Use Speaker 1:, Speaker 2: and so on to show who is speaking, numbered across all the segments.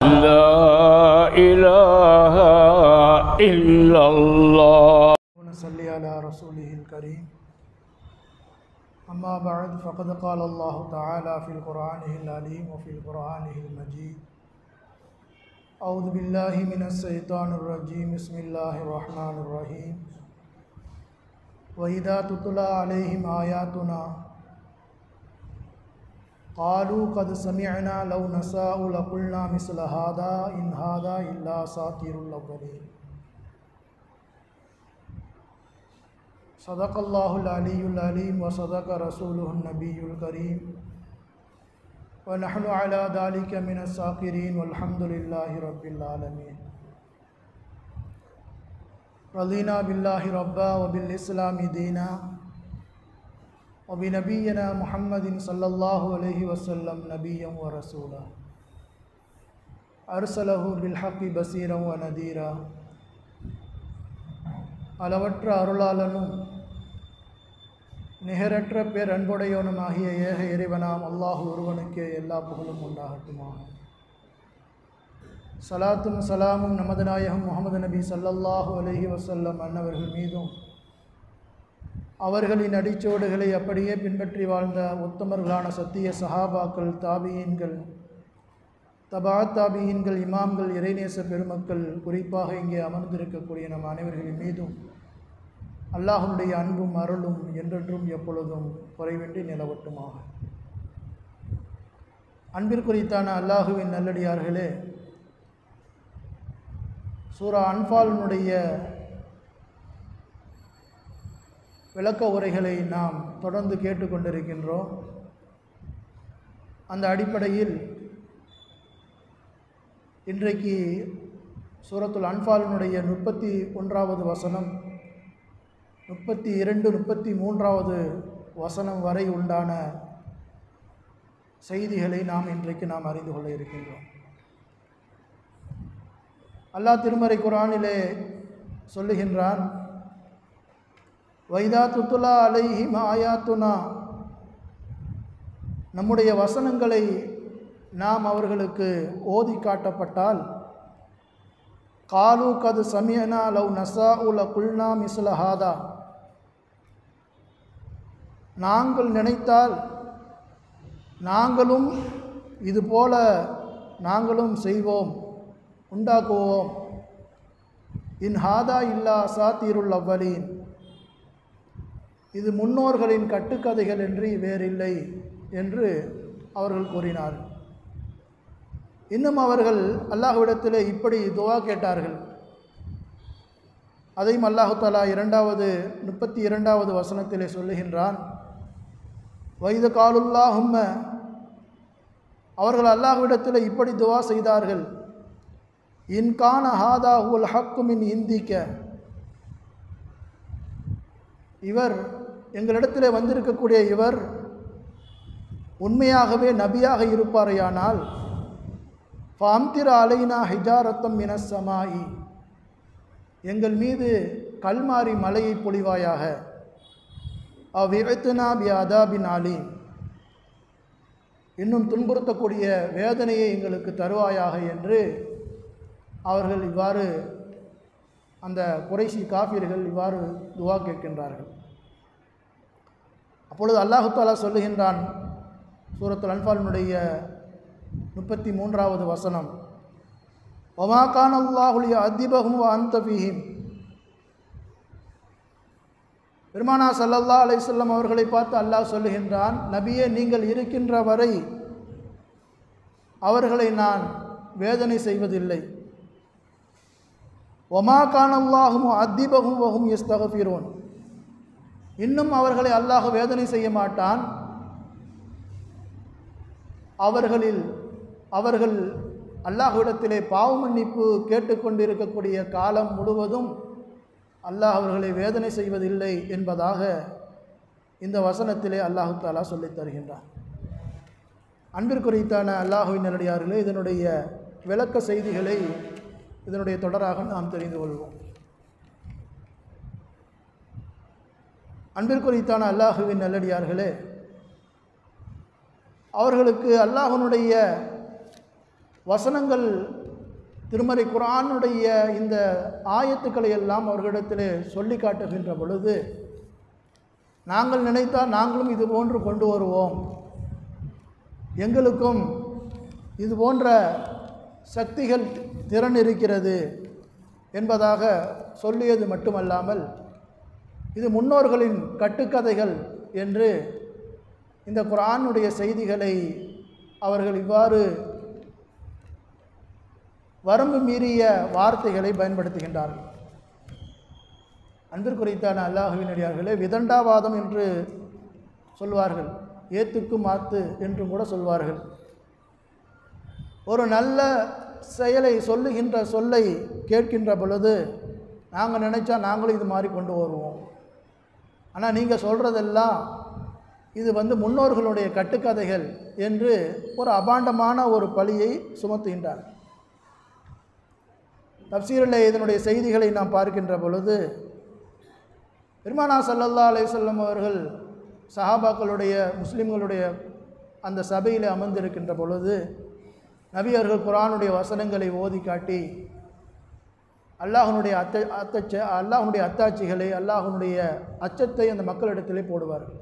Speaker 1: لا إله إلا الله.
Speaker 2: ونصلي على رسوله الكريم. أما بعد فقد قال الله تعالى في القرآن العليم وفي القرآن المجيد. أعوذ بالله من الشيطان الرجيم. بسم الله الرحمن الرحيم. وإذا تتلى عليهم آياتنا قالوا قد سمعنا لو نشاء لقلنا مثل هذا إن هذا إلا أساطير الأولين. صدق الله العلي العليم وصدق رسوله النبي الكريم ونحن على ذلك من الشاكرين والحمد لله رب العالمين. رضينا بالله ربا وبالإسلام دينا وبنبينا محمد صلى الله عليه وسلم نبيا ورسولا أرسله بالحق بصيرا ونذيرا. அளவற்ற அருளாளனும் நிகரற்ற பேரன்புடையவனுமாகிய ஏக இறைவனாம் அல்லாஹ் ஒருவனுக்கே எல்லா புகழும் உண்டாகட்டுமா. சலாத்தும் சலாமும் நமது நாயகம் முஹம்மது நபி ஸல்லல்லாஹு அலைஹி வஸல்லம் அன்னவர்கள் மீதும் அவர்களின் அடிச்சோடுகளை அப்படியே பின்பற்றி வாழ்ந்த உத்தமர்களான சத்திய சஹாபாக்கள், தாபியீன்கள், தபா தாபியீன்கள், இமாம்கள், இறைநேச பெருமக்கள், குறிப்பாக இங்கே அமர்ந்திருக்கக்கூடிய நம் அனைவர்களின் மீதும் அல்லாஹ்வுடைய அன்பும் அருளும் என்றென்றும் எப்பொழுதும் குறைவின்றி நிலவட்டுமாக. அன்பிற்குரித்தான அல்லாஹுவின் நல்லடியார்களே, சூரா அன்ஃபாலினுடைய விளக்க உரைகளை நாம் தொடர்ந்து கேட்டுக்கொண்டிருக்கின்றோம். அந்த அடிப்படையில் இன்றைக்கு சூரத்துல் அன்ஃபாலினுடைய 31வது வசனம், 32, 33வது வசனம் வரை உண்டான செய்திகளை இன்றைக்கு நாம் அறிந்து கொள்ள இருக்கின்றோம். அல்லாஹ் திருமறை குர்ஆனிலே சொல்லுகின்றான், வைதா துத்துலா அலைஹிம் ஆயாத்துனா, நம்முடைய வசனங்களை நாம் அவர்களுக்கு ஓதி காட்டப்பட்டால், காலு கது சமியனா லவ் நசாஉ லகுல்னா மிஸ்ல ஹாதா, நாங்கள் நினைத்தால் நாங்களும் இதுபோல நாங்களும் செய்வோம், உண்டாக்குவோம். இன் ஹாதா இல்லா அசாத்தீருல் அவ்வலீன், இது முன்னோர்களின் கட்டுக்கதைகள் என்று வேறில்லை என்று அவர்கள் கூறினார்கள். இன்னும் அவர்கள் அல்லாஹ்விடத்திலே இப்படி துஆ கேட்டார்கள். அதையும் அல்லாஹு தஆலா 32வது வசனத்திலே சொல்லுகின்றான், வைது காலுல்லாஹும்ம, அவர்கள் அல்லாஹ்விடத்திலே இப்படி துஆ செய்தார்கள், இன்கான ஹாதா ஹுல் ஹக்கு மின் இந்திக்க, இவர் எங்களிடத்திலே வந்திருக்கக்கூடிய இவர் உண்மையாகவே நபியாக இருப்பாரையானால், ஃபம்திர அலைனா ஹிஜாரத்தம் மினஸ் ஸமாஇ, எங்கள் மீது கல்மாரி மலையை பொழிவாயாக, அவ்இத்னா பி அதாபின் அலீம், இன்னும் துன்புறுத்தக்கூடிய வேதனையை எங்களுக்கு தருவாயாக என்று அவர்கள் இவ்வாறு, அந்த குறைஷி காஃபிர்கள் இவ்வாறு துஆ கேட்கின்றார்கள். அப்பொழுது அல்லாஹு தஆலா சொல்லுகின்றான், சூரத்துல் அன்ஃபாலினுடைய 33வது வசனம், வமா கான அல்லாஹு லியுஅதிபஹும் வ அன்த ஃபீஹிம், பெருமானா ஸல்லல்லாஹு அலைஹி வஸல்லம் அவர்களை பார்த்து அல்லாஹ் சொல்லுகின்றான், நபியே, நீங்கள் இருக்கின்ற வரை அவர்களை நான் வேதனை செய்வதில்லை. வமா கான அல்லாஹு முஅதிபஹும் வ ஹும் யஸ்தக்ஃபிரூன், இன்னும் அவர்களை அல்லாஹ் வேதனை செய்ய மாட்டான். அவர்கள் அல்லாஹ்விடத்திலே பாவ மன்னிப்பு கேட்டுக்கொண்டிருக்கக்கூடிய காலம் முழுவதும் அல்லாஹ் அவர்களை வேதனை செய்வதில்லை என்பதாக இந்த வசனத்திலே அல்லாஹு தஆலா சொல்லித் தருகின்றான். அன்பிற்குரித்தான அல்லாஹுவின் நல்லடியார்களே, இதனுடைய விளக்க செய்திகளை இதனுடைய தொடராக நாம் தெரிந்து கொள்வோம். அன்பிற்குரித்தான அல்லாஹுவின் நல்லடியார்களே, அவர்களுக்கு அல்லாஹ்வுடைய வசனங்கள் திருமறை குர்ஆனுடைய இந்த ஆயத்துக்களை எல்லாம் அவர்களிடத்தில் சொல்லி காட்டுகின்ற பொழுது, நாங்கள் நினைத்தால் நாங்களும் இது போன்று கொண்டு வருவோம், எங்களுக்கும் இது போன்ற சக்திகள் திறன் இருக்கிறது என்பதாக சொல்லியது மட்டுமல்லாமல், இது முன்னோர்களின் கட்டுக்கதைகள் என்று இந்த குர்ஆனுடைய செய்திகளை அவர்கள் இவ்வாறு வரம்பு மீறிய வார்த்தைகளை பயன்படுத்துகின்றார்கள். அன்பிற்குரித்தான அல்லாஹ்வின் அடியார்களே, விதண்டாவாதம் என்று சொல்வார்கள், ஏத்துக்கு மாத்து என்றும் கூட சொல்வார்கள். ஒரு நல்ல செயலை சொல்லுகின்ற சொல்லை கேட்கின்ற பொழுது நாங்கள் நினச்சா நாங்களும் இது மாதிரி கொண்டு வருவோம், ஆனால் நீங்கள் சொல்கிறதெல்லாம் இது முன்னோர்களுடைய கட்டுக்கதைகள் என்று ஒரு அபாண்டமான ஒரு பழியை சுமத்துகின்றார். தப்சீரில் இதனுடைய செய்திகளை நாம் பார்க்கின்ற பொழுது, பெருமானா ஸல்லல்லாஹு அலைஹி வஸல்லம் அவர்கள் சஹாபாக்களுடைய முஸ்லிம்களுடைய அந்த சபையில் அமர்ந்திருக்கின்ற பொழுது நபி அவர்கள் குர்ஆனுடைய வசனங்களை ஓதி காட்டி அல்லாஹ்வுடைய அத்தாட்சிகளை, அல்லாஹ்வுடைய அச்சத்தை அந்த மக்களிடத்திலே போடுவார்கள்.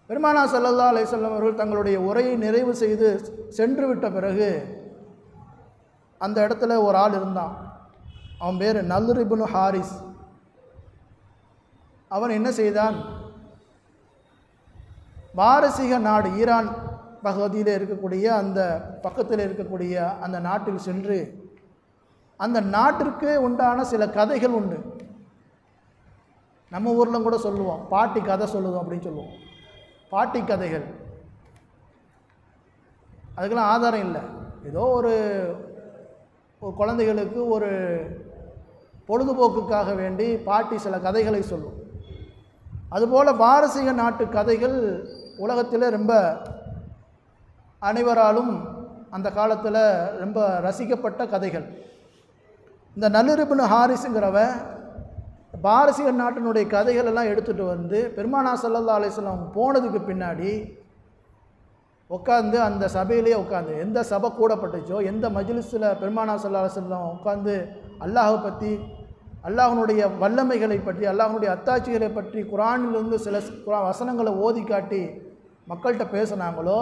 Speaker 2: பெருமானா ஸல்லல்லாஹு அலைஹி வஸல்லம் அவர்கள் தங்களுடைய உரையை நிறைவு செய்து சென்று விட்ட பிறகு அந்த இடத்துல ஒரு ஆள் இருந்தான். அவன் பேர் நல்ர் இப்னு ஹாரிஸ். அவன் என்ன செய்தான், பாரசீக நாடு, ஈரான் பகுதியில் இருக்கக்கூடிய அந்த பக்கத்தில் இருக்கக்கூடிய அந்த நாட்டில் சென்று அந்த நாட்டிற்கு உண்டான சில கதைகள் உண்டு. நம்ம ஊரில் கூட சொல்லுவோம், பாட்டி கதை சொல்லுவோம் அப்படின்னு சொல்லுவோம். பாட்டி கதைகள், அதுக்கெல்லாம் ஆதாரம் இல்லை. ஏதோ ஒரு குழந்தைகளுக்கு ஒரு பொழுதுபோக்குக்காக வேண்டி பாட்டி சில கதைகளை சொல்லும். அதுபோல் பாரசீக நாட்டு கதைகள் உலகத்தில் ரொம்ப அனைவராலும் அந்த காலத்தில் ரொம்ப ரசிக்கப்பட்ட கதைகள். இந்த நல்ர் இப்னு ஹாரிஸுங்கிறவன் பாரசீக நாட்டினுடைய கதைகள் எல்லாம் எடுத்துகிட்டு பெருமானா ஸல்லல்லாஹு அலைஹி வஸல்லம் போனதுக்கு பின்னாடி உட்காந்து அந்த சபையிலே உட்காந்து, எந்த சபை கூடப்பட்டுச்சோ, எந்த மஜ்லிஸில் பெருமானா ஸல்லல்லாஹு அலைஹி வஸல்லம் உட்காந்து அல்லாஹை பற்றி, அல்லாஹ்வுடைய வல்லமைகளை பற்றி, அல்லாஹ்வுடைய அத்தாட்சிகளை பற்றி குர்ஆனிலிருந்து சில வசனங்களை ஓதி காட்டி மக்கள்கிட்ட பேசினாங்களோ,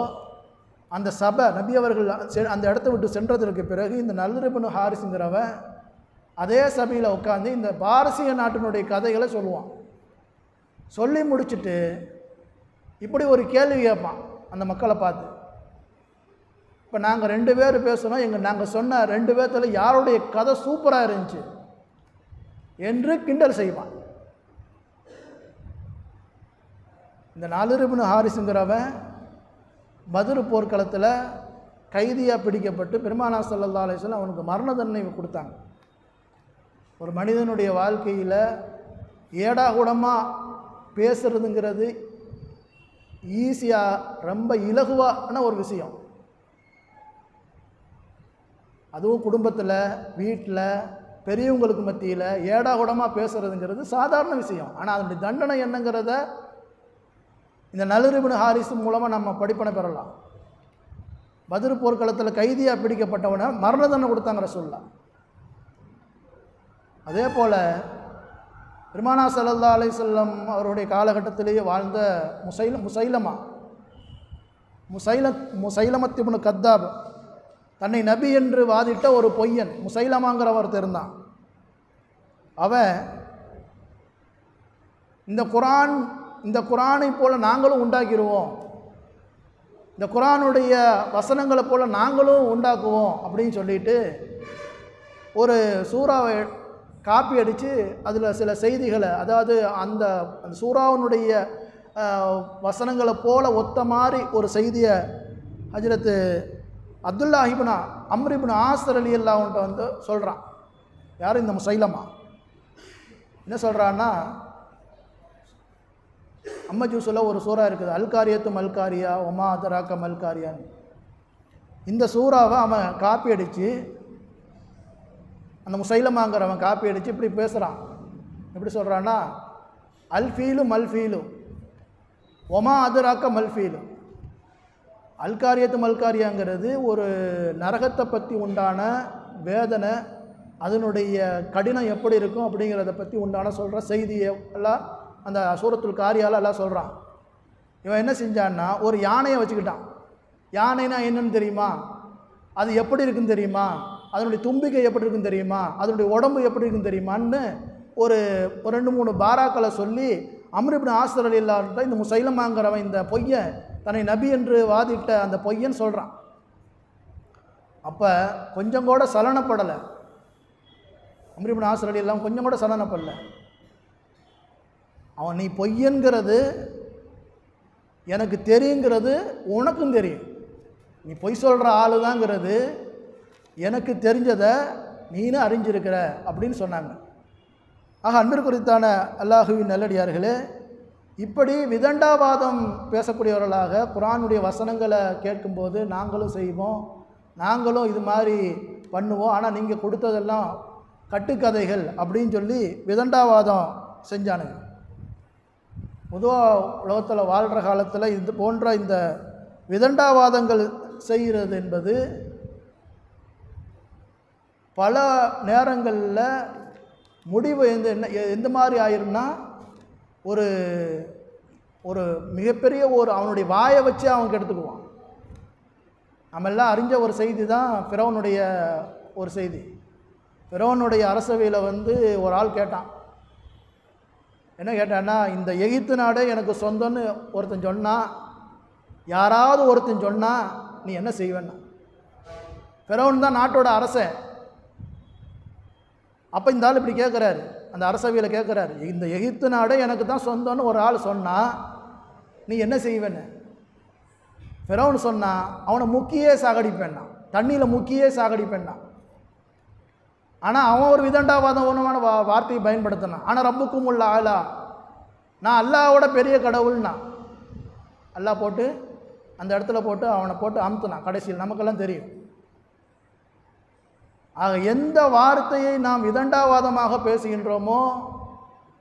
Speaker 2: அந்த சபை நபி அவர்கள் அந்த இடத்த விட்டு சென்றதற்கு பிறகு இந்த நல்ர் இப்னு ஹாரிஸுங்கிறவன் அதே சபையில் உட்காந்து இந்த பாரசீக நாட்டினுடைய கதைகளை சொல்லுவான். சொல்லி முடிச்சுட்டு இப்படி ஒரு கேள்வி கேட்பான் அந்த மக்களை பார்த்து. இப்போ நாங்கள் 2 பேர் பேசுகிறோம், நாங்கள் சொன்ன 2 பேர்த்தில் யாருடைய கதை சூப்பராக இருந்துச்சு என்று கிண்டல் செய்வான். இந்த நல்ர் இப்னு ஹாரிஸுங்கிறவன் பத்ர் போர்க்களத்தில் கைதியாக பிடிக்கப்பட்டு பெருமானா ஸல்லல்லாஹு அலைஹி வஸல்லம் அவனுக்கு மரண தண்டனை கொடுத்தாங்க. ஒரு மனிதனுடைய வாழ்க்கையில் ஏடாகூடமாக பேசுகிறதுங்கிறது ஈஸியாக ரொம்ப இலகுவான ஒரு விஷயம். அதுவும் குடும்பத்தில், வீட்டில், பெரியவங்களுக்கு மத்தியில் ஏடாகூடமாக பேசுகிறதுங்கிறது சாதாரண விஷயம். ஆனால் அதனுடைய தண்டனை என்னங்கிறத இந்த நல்ர் இப்னு ஹாரிஸ் மூலமாக நம்ம படிப்பனை பெறலாம். பத்ர் போர்க்களத்தில் கைதியாக பிடிக்கப்பட்டவனை மரண தண்டனை கொடுத்தாங்க ரசூலுல்லாஹ். அதே போல் பெருமானா ஸல்லல்லாஹு அலைஹி வஸல்லம் அவருடைய காலகட்டத்திலேயே வாழ்ந்த முசைலமத் இப்னு கத்தாப், தன்னை நபி என்று வாதிட்ட ஒரு பொய்யன் முசைலமாங்கிறவர் இருந்தான். அவன் இந்த குர்ஆனை போல் நாங்களும் உண்டாக்கிடுவோம், இந்த குர்ஆனுடைய வசனங்களை போல் நாங்களும் உண்டாக்குவோம் அப்படின்னு சொல்லிட்டு ஒரு சூறாவை காப்பி அடித்து அதில் சில செய்திகளை, அதாவது அந்த சூறாவினுடைய வசனங்களை போல ஒத்த மாதிரி ஒரு செய்தியை ஹஜ்ரத் அப்துல்லாஹ் இப்னு அம்ர் இப்னு ஆஸ் ரலியல்லாஹு அன்ஹு சொல்கிறான். யார்? இந்த முசைலமா. என்ன சொல்கிறான்னா, அம்மஜூஸில் ஒரு சூறா இருக்குது, அல்காரியத்து மல்காரியா ஒமா அதராக்க மல்காரியான்னு. இந்த சூறாவை அவன் காப்பி அடித்து, அந்த முசைலமாங்கிறவன் காப்பி அடித்து இப்படி பேசுகிறான். எப்படி சொல்கிறான்னா, அல்ஃபீலு மல்ஃபீலு ஒமா அதராக்க மல்ஃபீலு. அல்காரியத்து மல்காரியாங்கிறது ஒரு நரகத்தை பற்றி உண்டான வேதனை, அதனுடைய கடினம் எப்படி இருக்கும் அப்படிங்கிறத பற்றி உண்டான சொல்கிற செய்தியை எல்லாம் அந்த சூரத்துல் காரியால் எல்லாம் சொல்கிறான். இவன் என்ன செஞ்சான்னா ஒரு யானையை வச்சுக்கிட்டான். யானைனா என்னன்னு தெரியுமா, அது எப்படி இருக்குன்னு தெரியுமா, அதனுடைய தும்பிக்கை எப்படி இருக்குன்னு தெரியுமா, அதனுடைய உடம்பு எப்படி இருக்குன்னு தெரியுமான்னு ஒரு 2-3 பாராக்களை சொல்லி அம்ர் இப்னு ஆஸ் ரலியல்லாஹு அன்ஹு இந்த முசைலமாங்கிறவன் இந்த பொய்யன் தன்னை நபி என்று வாதிட்ட அந்த பொய்யன் சொல்கிறான். அப்போ கொஞ்சம் கூட சலனப்படலை. அம்ர் இப்னு ஆஸ் ரலியல்லாஹு கொஞ்சம் கூட சலனப்படலை. அவன் நீ பொய்யன்கிறது எனக்கு தெரியுங்கிறது உனக்கும் தெரியும், நீ பொய் சொல்கிற ஆளு தாங்கிறது எனக்கு தெரிஞ்சதை நீனும் அறிஞ்சிருக்கிற அப்படின்னு சொன்னாங்க. ஆக அன்பிற்குரித்தான அல்லாஹுவின் நல்லடியார்களே, இப்படி விதண்டாவாதம் பேசக்கூடியவர்களாக குர்ஆனுடைய வசனங்களை கேட்கும்போது நாங்களும் செய்வோம், நாங்களும் இது மாதிரி பண்ணுவோம், ஆனால் நீங்கள் கொடுத்ததெல்லாம் கட்டுக்கதைகள் அப்படின்னு சொல்லி விதண்டாவாதம் செஞ்சானுங்க. பொதுவாக உலகத்தில் வாழ்கிற காலத்தில் இது போன்ற இந்த விதண்டாவாதங்கள் செய்கிறது என்பது பல நேரங்களில் முடிவு எந்த மாதிரி ஆயிரும்னா, ஒரு ஒரு மிகப்பெரிய அவனுடைய வாயை வச்சு அவன் எடுத்துக்குவான். நம்ம எல்லாம் அறிஞ்ச ஒரு செய்தி தான் ஃபிரௌனுடைய ஒரு செய்தி. ஃபிரௌனுடைய அரசவையில் ஒரு ஆள் கேட்டான். என்ன கேட்டான்னா, இந்த எகிப்து நாடே எனக்கு சொந்தம்னு ஒருத்தன் சொன்னான், யாராவது ஒருத்தன் சொன்னால் நீ என்ன செய்வேன்னா. ஃபிரௌன் தான் நாட்டோட அரசன். அப்போ இந்த ஆள் இப்படி கேட்குறாரு, அந்த அரசவையில் கேட்குறாரு, இந்த எகிப்து நாடே எனக்கு தான் சொந்தம்னு ஒரு ஆள் சொன்னால் நீ என்ன செய்வேன்னு. ஃபிரௌன் சொன்னான், அவனை முக்கியே சாகடிப்பேன்னா, தண்ணியில் முக்கியே சாகடிப்பேன்னா. ஆனால் அவன் ஒரு விதண்டாவாதம் ஒன்றுமான வார்த்தையை பயன்படுத்தினான். ஆனால் ரப்புக்கும் உள்ள ஆளா, நான் அல்லாவோட பெரிய கடவுள்னா. அல்லாஹ் போட்டு அந்த இடத்துல போட்டு அவனை போட்டு அமுத்துனான். கடைசியில் நமக்கெல்லாம் தெரியும். ஆக எந்த வார்த்தையை நாம் விதண்டாவாதமாக பேசுகின்றோமோ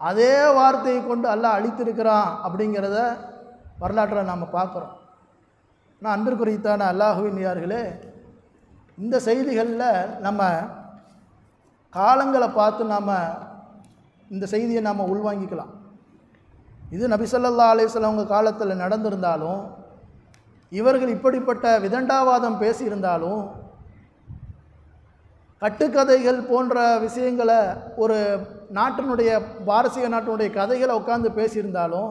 Speaker 2: அதே வார்த்தையை கொண்டு அல்லாஹ் அழித்திருக்கிறான் அப்படிங்கிறத வரலாற்றில் நாம் பார்க்குறோம். நான் அன்பிற்குரித்தான அல்லாஹுவின் யார்களே, இந்த செய்திகளில் நம்ம காலங்களை பார்த்து நாம் இந்த செய்தியை நாம் உள்வாங்கிக்கலாம். இது நபி ஸல்லல்லாஹு அலைஹி வஸல்லம் அவங்க காலத்தில் நடந்திருந்தாலும், இவர்கள் இப்படிப்பட்ட விதண்டாவாதம் பேசியிருந்தாலும், கட்டுக்கதைகள் போன்ற விஷயங்களை ஒரு நாட்டினுடைய பாரசீக நாட்டினுடைய கதைகளை உட்கார்ந்து பேசியிருந்தாலும்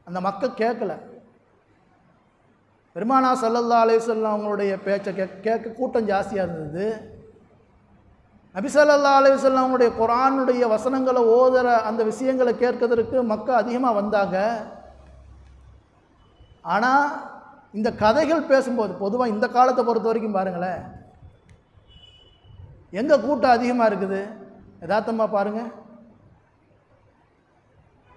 Speaker 2: அந்த மக்கள் கேட்கல. பெருமானா ஸல்லல்லாஹு அலைஹி வஸல்லம் அவங்களுடைய பேச்சை கேட்க கூட்டம் ஜாஸ்தியாக இருந்தது. நபி ஸல்லல்லாஹு அலைஹி வஸல்லம் அவங்களுடைய குர்ஆனுடைய வசனங்களை ஓதுற அந்த விஷயங்களை கேட்கறதுக்கு மக்கள் அதிகமாக வந்தாங்க. ஆனால் இந்த கதைகள் பேசும்போது, பொதுவாக இந்த காலத்தை பொறுத்த வரைக்கும் பாருங்களேன், எங்கே கூட்டம் அதிகமாக இருக்குது யதார்த்தமாக பாருங்கள்.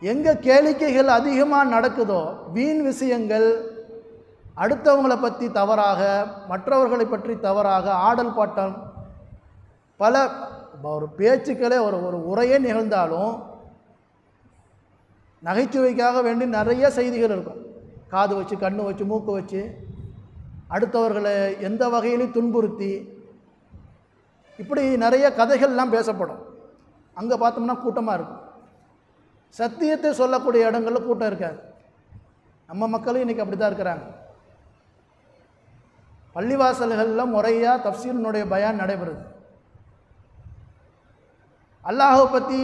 Speaker 2: எங்கே கேளிக்கைகள் அதிகமாக நடக்குதோ, வீண் விஷயங்கள், அடுத்தவங்களை பற்றி தவறாக, மற்றவர்களை பற்றி தவறாக ஆடல் பாட்டம், பல ஒரு பேச்சுக்களே ஒரு உரையே நிகழ்ந்தாலும் நகைச்சுவைக்காக வேண்டி நிறைய செய்திகள் இருக்கும். காது வச்சு, கண்ணு வச்சு, மூக்கு வச்சு அடுத்தவர்களை எந்த வகையிலையும் துன்புறுத்தி இப்படி நிறைய கதைகள்லாம் பேசப்படும். அங்கே பார்த்தோம்னா கூட்டமாக இருக்கும். சத்தியத்தை சொல்லக்கூடிய இடங்களில் கூட்டம் இருக்காது. நம்ம மக்களும் இன்றைக்கி அப்படி தான் இருக்கிறாங்க. பள்ளிவாசல்களில் முறையாக தஃப்சீரினுடைய பயான் நடைபெறுது. அல்லாஹை பற்றி,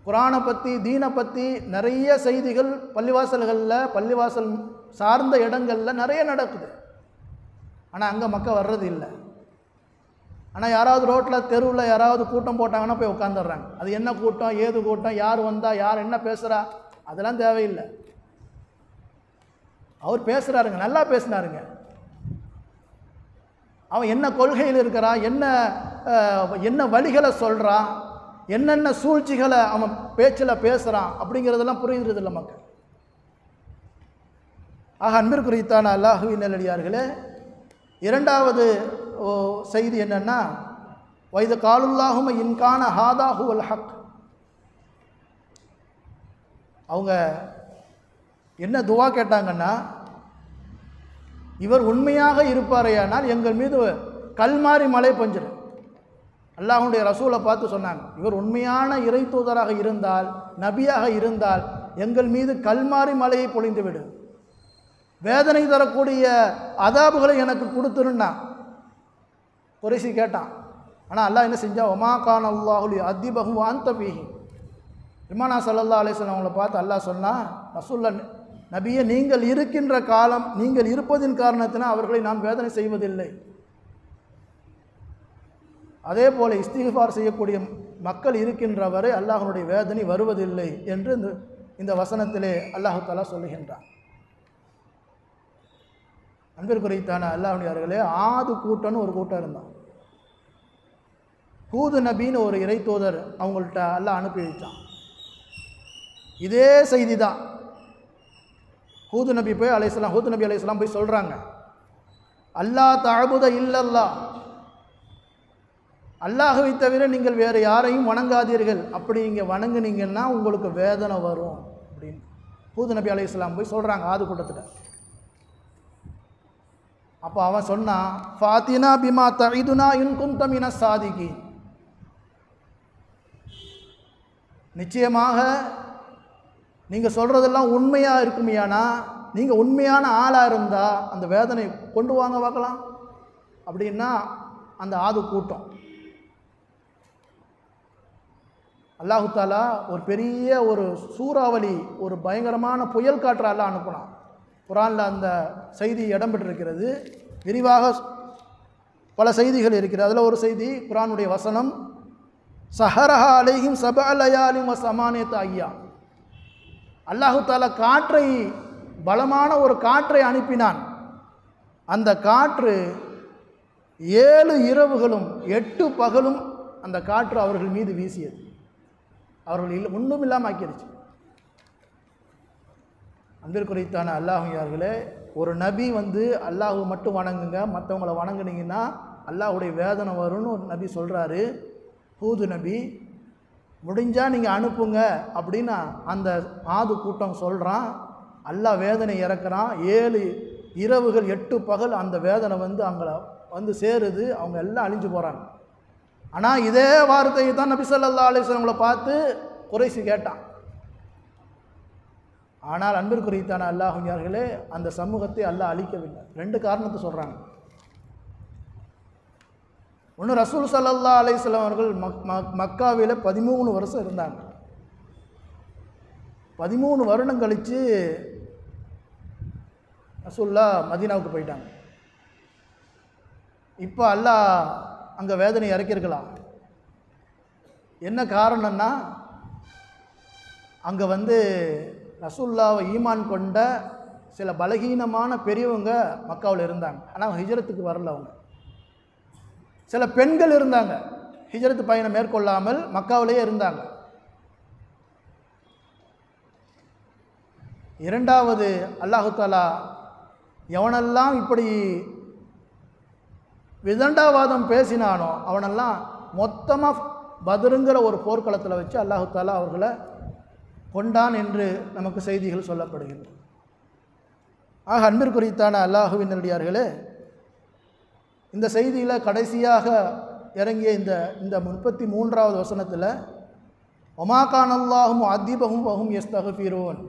Speaker 2: குர்ஆனை பற்றி, தீனை பற்றி நிறைய செய்திகள் பள்ளிவாசல்களில், பள்ளிவாசல் சார்ந்த இடங்களில் நிறைய நடக்குது. ஆனால் அங்கே மக்கள் வர்றது இல்லை. ஆனால் யாராவது ரோட்டில், தெருவில் யாராவது கூட்டம் போட்டாங்கன்னா போய் உட்காந்துடுறாங்க. அது என்ன கூட்டம், ஏது கூட்டம், யார் வந்தால், யார் என்ன பேசுகிறா, அதெல்லாம் தேவையில்லை. அவர் பேசுகிறாருங்க, நல்லா பேசினாருங்க. அவன் என்ன கொள்கையில் இருக்கிறான், என்ன வழிகளை சொல்கிறான், என்னென்ன சூழ்ச்சிகளை அவன் பேச்சில் பேசுகிறான் அப்படிங்கிறதெல்லாம் புரியுறதில்லை மக்கள். ஆக அன்பிற்குரித்தான அல்லாஹுவின் நல்லடியார்களே, இரண்டாவது செய்தி என்னென்னா, வைத காலுல்லாஹும இன்கான ஹாதாஹு அல் ஹக். அவங்க என்ன துவா கேட்டாங்கன்னா, இவர் உண்மையாக இருப்பாரேயானால் எங்கள் மீது கல்மாரி மழை பெஞ்சிடும். அல்லாஹ்வுடைய ரசூலை பார்த்து சொன்னாங்க, இவர் உண்மையான இறை தூதராக இருந்தால், நபியாக இருந்தால் எங்கள் மீது கல்மாரி மலையை பொழிந்து விடு, வேதனை தரக்கூடிய அதாபுகளை எனக்கு கொடுத்துருன்னா குறைசி கேட்டான். ஆனால் அல்லாஹ் என்ன செஞ்சா, ஒமா கான் அல்லாஹுலி அதிபகு அந்த பீஹி. பெருமானா ஸல்லல்லாஹு அலைஹி வஸல்லம் அவங்கள பார்த்து அல்லாஹ் சொன்னா, ரசூல்லா நபியே, நீங்கள் இருக்கின்ற காலம், நீங்கள் இருப்பதின் காரணத்தினால் அவர்களை நான் வேதனை செய்வதில்லை. அதே போல இஸ்திக்ஃபார் செய்யக்கூடிய மக்கள் இருக்கின்ற வரை அல்லாஹ்வுடைய வேதனை வருவதில்லை என்று இந்த வசனத்திலே அல்லாஹ் தஆலா சொல்லுகின்றான். அன்பிற்குரியதான அல்லாஹ்வுடையவர்களே, ஆது கூட்டம்னு ஒரு கூட்டம் இருந்தான். ஹூது நபின்னு ஒரு இறை தூதர் அவங்கள்ட்ட அல்லாஹ் அனுப்பி வச்சான். இதே செய்தி தான் ஹூது நபி அலைஹிஸ்ஸலாம் போய் சொல்கிறாங்க, அல்லாஹ் தஅபுத இல்லல்லாஹ், அல்லாஹ்வை தவிர நீங்கள் வேறு யாரையும் வணங்காதீர்கள், அப்படி நீங்கள் வணங்குனீங்கன்னா உங்களுக்கு வேதனை வரும் அப்படின்னு ஹூது நபி அலைஹிஸ்ஸலாம் போய் சொல்கிறாங்க ஆது கூட்டத்தில். அப்போ அவன் சொன்னான், ஃபாத்தினா பிமா தஇதுனா இன் குன்த மினஸ் சாதிகீன், நிச்சயமாக நீங்கள் சொல்கிறதெல்லாம் உண்மையாக இருக்குமையானா, நீங்கள் உண்மையான ஆளாக இருந்தால் அந்த வேதனை கொண்டு வாங்க பார்க்கலாம் அப்படின்னா அந்த ஆது கூட்டம். அல்லாஹு தாலா ஒரு பெரிய ஒரு சூறாவளி, ஒரு பயங்கரமான புயல் காற்று அல்லாஹ் அனுப்புனான். குர்ஆனில் அந்த செய்தி இடம்பெற்றிருக்கிறது. விரிவாக பல செய்திகள் இருக்கிறது. அதில் ஒரு செய்தி, குர்ஆனுடைய வசனம், சஹரஹா அலைஹிம் சபஅ லயாலிம் வ ஸமானியத அய்யாம். அல்லாஹு தாலா காற்றை, பலமான ஒரு காற்றை அனுப்பினான். அந்த காற்று 7 இரவுகளும் 8 பகலும் அந்த காற்று அவர்கள் மீது வீசியது. அவர்கள் ஒன்றும் இல்லாமல் ஆக்கிடுச்சு. அன்பிற்குரியதான அல்லாஹ்வியார்களே, ஒரு நபி அல்லாஹ் மட்டும் வணங்குங்க, மற்றவங்களை வணங்குனீங்கன்னா அல்லாஹ்வுடைய வேதனை வரும்னு ஒரு நபி சொல்கிறாரு. ஹூது நபி, முடிஞ்சால் நீங்கள் அனுப்புங்க அப்படின்னு அந்த ஆது கூட்டம் சொல்கிறான். அல்லாஹ் வேதனை இறக்குறான். 7 இரவுகள் 8 பகல் அந்த வேதனை அங்கே சேருது. அவங்க எல்லாம் அழிஞ்சு போகிறாங்க. ஆனால் இதே வார்த்தையை தான் நபி ஸல்லல்லாஹு அலைஹி வஸல்லம் பார்த்து குறைசி கேட்டான். ஆனால் அன்பிற்குரியதான அல்லாஹ்வியார்களே, அந்த சமூகத்தை அல்லாஹ் அழிக்கவில்லை. 2 காரணத்தை சொல்கிறாங்க. ஒன்று, ரசூல் ஸல்லல்லாஹு அலைஹி வஸல்லம் அவர்கள் மக்காவில் 13 வருஷம் இருந்தாங்க. 13 வருடம் கழித்து ரசூல்லா மதீனாவுக்கு போயிட்டாங்க. இப்போ அல்லாஹ் அங்கே வேதனை இறக்கியிருக்கலாம். என்ன காரணம்னா, அங்கே ரசூல்லாவை ஈமான் கொண்ட சில பலகீனமான பெரியவங்க மக்காவில் இருந்தாங்க. ஆனால் ஹிஜ்ரத்துக்கு வரல. அவங்க சில பெண்கள் இருந்தாங்க, ஹிஜ்ரத்து பயணம் மேற்கொள்ளாமல் மக்காவிலேயே இருந்தாங்க. இரண்டாவது, அல்லாஹு தாலா எவனெல்லாம் இப்படி விதண்டாவாதம் பேசினானோ அவனெல்லாம் மொத்தமாக பத்ருங்கிற ஒரு போர்க்களத்தில் வச்சு அல்லாஹு தாலா அவர்களை கொண்டான் என்று நமக்கு செய்திகள் சொல்லப்படுகின்றன. ஆக அன்பிற்குரியதான அல்லாஹுவின் நல்லடியார்களே, இந்த செய்தியில் கடைசியாக இறங்கிய இந்த 33வது வசனத்தில், ஒமா கான் அல்லாஹும் அதிபகும் வஹும் யஸ்தக்ஃபிரூன்,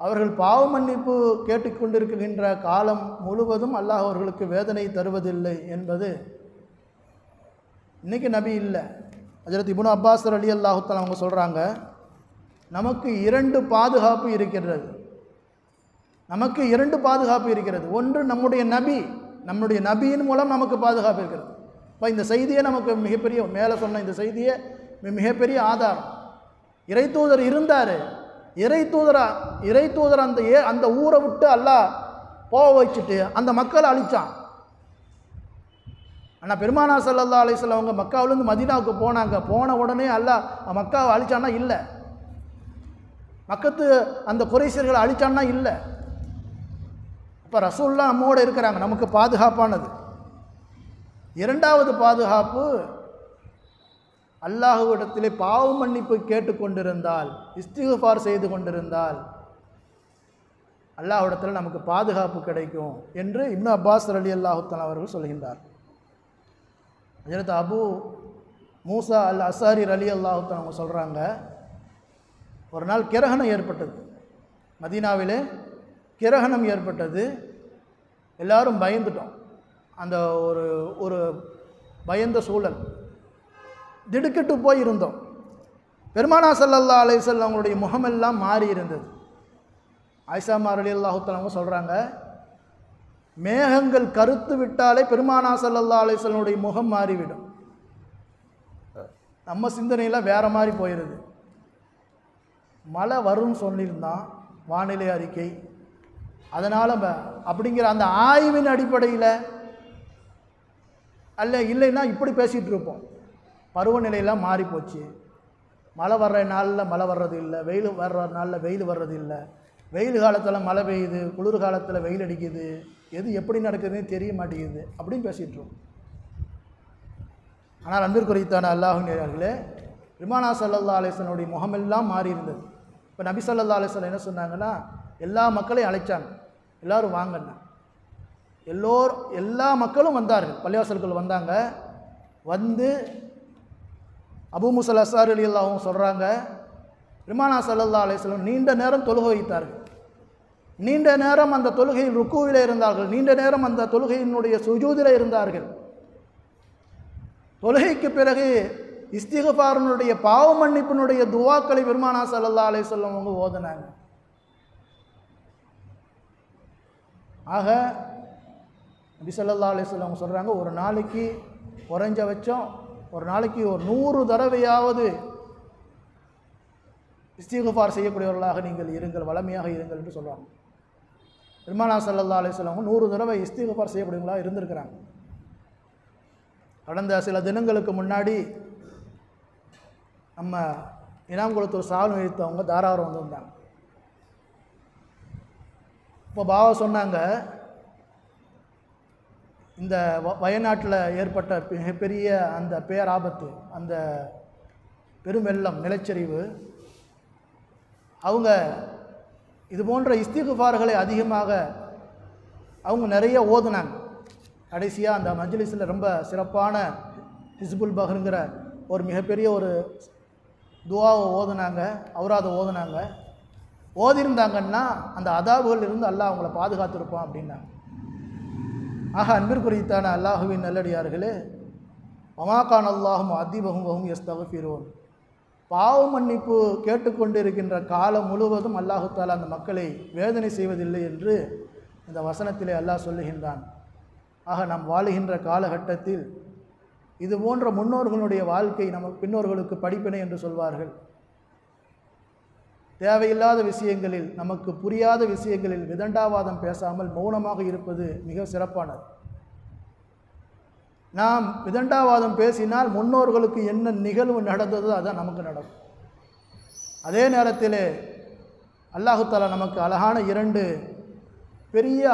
Speaker 2: அவர்கள் பாவ மன்னிப்பு கேட்டுக்கொண்டிருக்கின்ற காலம் முழுவதும் அல்லாஹ் அவர்களுக்கு வேதனை தருவதில்லை என்பது இன்றைக்கி நபி இல்லை. ஹஜ்ரத் இப்னு அப்பாஸ் ரலியல்லாஹு தஆலா அவங்க சொல்கிறாங்க, நமக்கு 2 பாதுகாப்பு இருக்கிறது. நமக்கு 2 பாதுகாப்பு இருக்கிறது. ஒன்று, நம்முடைய நபியின் மூலம் நமக்கு பாதுகாப்பு இருக்கிறது. இப்போ இந்த செய்தியே நமக்கு மிகப்பெரிய, மேலே சொன்ன இந்த செய்தியே மிகப்பெரிய ஆதாரம். இறை தூதர் இருந்தார். இறை தூதர் அந்த ஊரை விட்டு அல்லாஹ் போக வச்சுட்டு அந்த மக்களை அழித்தான். ஆனால் பெருமானா ஸல்லல்லாஹு அலைஹி வஸல்லம் அவங்க மக்காவிலேருந்து மதீனாவுக்கு போனாங்க. போன உடனே அல்லாஹ் மக்காவை அழிச்சான்னா இல்லை, மக்கத்து அந்த குறைஷியர்களை அழிச்சான்னா இல்லை. இப்போ ரசூலுல்லாஹ் நம்மோடு இருக்கிறாங்க, நமக்கு பாதுகாப்பானது. இரண்டாவது பாதுகாப்பு, அல்லாஹ்விடத்திலே பாவ மன்னிப்பு கேட்டுக்கொண்டிருந்தால், இஸ்திக்ஃபார் செய்து கொண்டிருந்தால் அல்லாஹ்விடத்தில் நமக்கு பாதுகாப்பு கிடைக்கும் என்று இப்னு அப்பாஸ் ரலியல்லாஹு தஆலா அவர்கள் சொல்கின்றார். ஹஜ்ரத் அபு மூசா அல் அஸாரி ரலியல்லாஹு தஆலா அவங்க சொல்கிறாங்க, ஒரு நாள் கிரகணம் ஏற்பட்டது, மதீனாவிலே கிரகணம் ஏற்பட்டது. எல்லாரும் பயந்துட்டோம். அந்த ஒரு ஒரு பயந்த சூழல், திடுக்கிட்டு போய் இருந்தோம். பெருமானார் ஸல்லல்லாஹு அலைஹி வஸல்லம் அவங்களுடைய முகமெல்லாம் மாறி இருந்தது. ஆயிஷா ரலியல்லாஹு தஆலா அவங்க சொல்கிறாங்க, மேகங்கள் கருத்து விட்டாலே பெருமானார் ஸல்லல்லாஹு அலைஹி வஸல்லம் முகம் மாறிவிடும். நம்ம சிந்தனையில் வேறு மாதிரி போயிடுது. மழை வரும்னு சொல்லியிருந்தான் வானிலை அறிக்கை, அதனால் அப்படிங்கிற அந்த ஆய்வின் அடிப்படையில் இல்லைன்னா இப்படி பேசிகிட்டு இருப்போம். பருவநிலையெல்லாம் மாறி போச்சு, மழை வர்ற நாளில் மழை வர்றது இல்லை, வெயில் வர்ற நாளில் வெயில் வர்றது இல்லை, வெயில் காலத்தில் மழை பெய்யுது, குளிர் காலத்தில் வெயில் அடிக்குது, எது எப்படி நடக்குதுன்னு தெரிய மாட்டேங்குது அப்படின்னு பேசிகிட்டு இருக்கோம். ஆனால் அன்பிற்குரியத்தான அல்லாஹ்வின் நேயர்களே, பெருமானார் ஸல்லல்லாஹு அலைஹி வஸல்லம் முகமெல்லாம் மாறி இருந்தது. இப்போ நபி ஸல்லல்லாஹு அலைஹி வஸல்லம் என்ன சொன்னாங்கன்னா, எல்லா மக்களையும் அழைச்சாங்க, எல்லோரும் வாங்கண்ணா. எல்லா மக்களும் வந்தார்கள், பள்ளிவாசல்கள் வந்தாங்க. வந்து அபூ மூஸா அல் அஸாரி ரலியல்லாஹு அன்ஹு சொல்கிறாங்க, பெருமானார் ஸல்லல்லாஹு அலைஹி வஸல்லம் நீண்ட நேரம் தொழுகை வைத்தார்கள், நீண்ட நேரம் அந்த தொழுகையில் ருக்குவிலே இருந்தார்கள், நீண்ட நேரம் அந்த தொழுகையினுடைய சுஜூதிலே இருந்தார்கள். தொழுகைக்கு பிறகு இஸ்திக்ஃபாரினுடைய பாவ மன்னிப்பினுடைய துவாக்களை பெருமானார் ஸல்லல்லாஹு அலைஹி வஸல்லம் அவங்க ஓதுனாங்க. ஆக நபி ஸல்லல்லாஹு அலைஹி வஸல்லம் அவங்க சொல்கிறாங்க, ஒரு நாளைக்கு குறைஞ்சபட்சம் ஒரு நாளைக்கு ஒரு 100 தடவையாவது இஸ்திக்ஃபார் செய்யக்கூடியவர்களாக நீங்கள் இருங்கள், வளமையாக இருங்கள் என்று சொல்கிறாங்க. பெருமானார் ஸல்லல்லாஹு அலைஹி வஸல்லம் 100 தடவை இஸ்திக்ஃபார் செய்யக்கூடியவர்களாக இருந்திருக்கிறாங்க. கடந்த சில தினங்களுக்கு முன்னாடி நம்ம இனாம்குளத்தூர் சால் வைத்தவங்க தாராவரம் வந்திருந்தாங்க. இப்போ பாவா சொன்னாங்க, இந்த வயநாட்டில் ஏற்பட்ட மிகப்பெரிய அந்த பேராபத்து, அந்த பெருவெள்ளம், நிலச்சரிவு, அவங்க இது போன்ற இஸ்திக்ஃபார்களை அதிகமாக அவங்க நிறைய ஓதுனாங்க. கடைசியாக அந்த மஜ்லிஸில் ரொம்ப சிறப்பான ஹிஸ்புல் பஹ்ருங்கிற ஒரு மிகப்பெரிய ஒரு துவாவை ஓதுனாங்க, அவராத ஓதுனாங்க. ஓதிருந்தாங்கன்னா அந்த அதாபுகள் இருந்து அல்லாஹ் அவங்கள பாதுகாத்திருப்பான் அப்படின்னாங்க. ஆக அன்பிற்குரியத்தான அல்லாஹுவின் நல்லடியார்களே, வமாகான் அல்லாஹும் அதிபகும் வஹும் யஸ்தக்ஃபிரூன், பாவ மன்னிப்பு கேட்டுக்கொண்டு இருக்கின்ற காலம் முழுவதும் அல்லாஹு தஆலா அந்த மக்களை வேதனை செய்வதில்லை என்று இந்த வசனத்திலே அல்லாஹ் சொல்லுகின்றான். ஆக நாம் வாழுகின்ற காலகட்டத்தில் இது போன்ற முன்னோர்களுடைய வாழ்க்கை நமக்கு பின்னோர்களுக்கு படிப்பினை என்று சொல்வார்கள். தேவையில்லாத விஷயங்களில், நமக்கு புரியாத விஷயங்களில் விதண்டாவாதம் பேசாமல் மௌனமாக இருப்பது மிக சிறப்பானது. நாம் விதண்டாவாதம் பேசினால் முன்னோர்களுக்கு என்ன நிகழ்வு நடந்ததோ அதான் நமக்கு நடக்கும். அதே நேரத்தில் அல்லாஹு தஆலா நமக்கு அழகான 2 பெரிய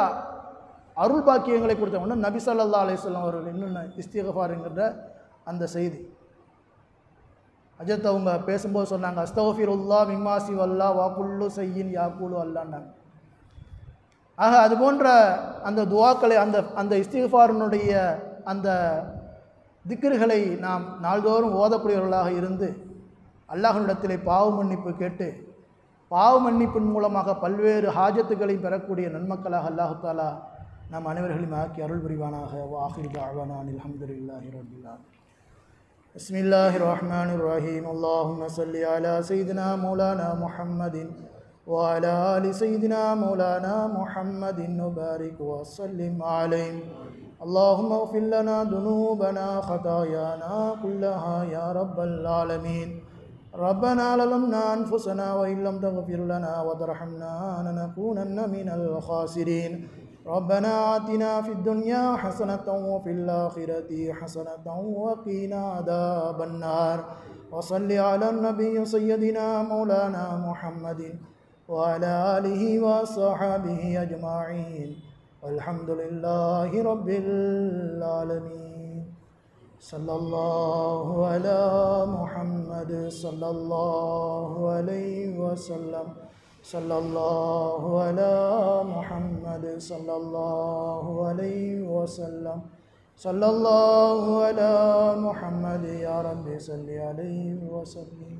Speaker 2: அருள் பாக்கியங்களை கொடுத்த ஒன்று நபி ஸல்லல்லாஹு அலைஹி வஸல்லம் அவர்கள் இன்னொன்று இஸ்திக்ஃபார் என்கிற அந்த செய்தி. ஹஜ்ரத் அவங்க பேசும்போது சொன்னாங்க, அஸ்தக்ஃபிருல்லாஹ் மிம்மா சிவல்லா வா குல்லு ஸையின் யாகுலு அல்லாஹ்னாங்க. ஆக அது போன்ற அந்த துஆக்களை, அந்த இஸ்திக்ஃபாரினுடைய அந்த திக்ர்களை நாம் நாள்தோறும் ஓதக்கூடியவர்களாக இருந்து அல்லாஹ்விடத்திலே பாவ மன்னிப்பு கேட்டு பாவ மன்னிப்பின் மூலமாக பல்வேறு ஹாஜத்துகளை பெறக்கூடிய நன்மக்களாக அல்லாஹு தஆலா நாம் அனைவர்களையும் ஆக்கி அருள் புரிவானாக. வாஹிரு தஅவானா அல்ஹம்துலில்லாஹி ரப்பில் ஆலமீன். பிஸ்மில்லாஹிர் ரஹ்மானிர் ரஹீம். அல்லாஹும்ம ஸல்லி அலா ஸையிதினா மௌலானா முஹம்மதின் வ அலா ஆலி ஸையிதினா மௌலானா முஹம்மதின் வபாரிக் வ ஸல்லிம் அலைஹி. அல்லாஹும்ம இக்ஃபிர் லனா துனூபனா خطايانا குல்லஹா யா ரப்பல் ஆலமீன். ربنا ظلمنا أنفسنا وإن لم تغفر لنا وترحمنا لنكونن من الخاسرين. ربنا آتنا في الدنيا حسنة وفي الآخرة حسنة وقنا عذاب النار. وصل على النبي سيدنا مولانا محمد وعلى آله وصحبه أجمعين والحمد لله رب العالمين. صلى الله على محمد صلى الله عليه وسلم. صلى الله على محمد صلى الله عليه وسلم صلى الله على محمد يا رب صل عليه وسلم